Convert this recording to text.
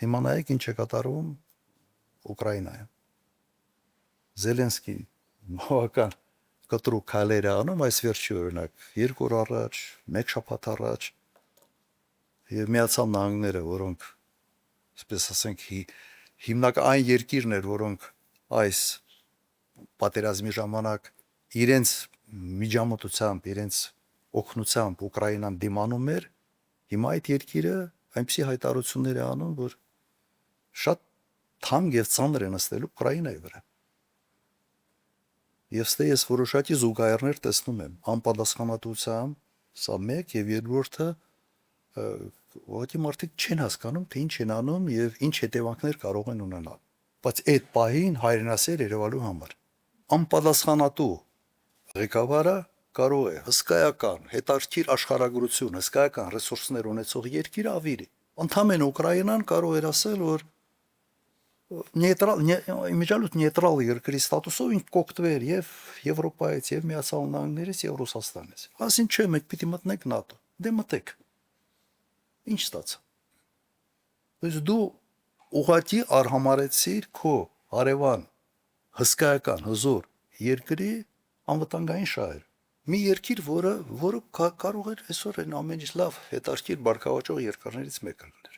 Հիմա նայեք ինչ է կատարվում Ուկրաինայում։ Զելենսկին բավական կտրուկ քայլեր է անում այս վերջի օրինակ 2 օր առաջ, 1 շաբաթ առաջ եւ Միացյալ Նահանգները, որոնք այսպես ասենք հիմնական այն երկիրն էր, որոնք այս պատերազմի ժամանակ իրենց միջամտությամբ, իրենց օգնությամբ Ուկրաինան դիմանում էր, հիմա այդ երկիրը այնպիսի հայտարարություններ է անում, որ շատ թանկ եւ ծանր է նստել Ուկրաինայի վրա։ Եվ ստե ես որոշակի զուգահեռներ տեսնում եմ անպատասխանատվությամբ, սա մեկ եւ երկրորդը ուղղակի մարդիկ չեն հասկանում, թե ինչ են անում եւ ինչ հետևանքներ կարող են ունենալ։ Բայց այդ պահին հայրենասեր երևալու համար անպատասխանատու ղեկավարը կարող է հսկայական հետաքրքիր աշխարհագրություն, հսկայական ռեսուրսներ ունեցող երկիր ավիրի։ Ընդհանրապես Ուկրաինան կարող էր ասել, որ նեյտրալ երկրի ստատուսով ինք կօգտվեր եւ Եվրոպայից, եւ Միացյալ Նահանգներից, եւ Ռուսաստանից։ Ասին չէ, մենք պիտի մտնենք ՆԱՏՕ։ Դե մտեք։ Ինչ ստացա։ Բայց դու ուղղակի արհամարեցիր քո հարևան հսկայական հզոր երկրի անվտանգային շահեր։ Մի երկիր, որը կարող էր այսօր այն ամենից լավ հետաքրքիր բարգավաճող երկրներից մեկը լինել։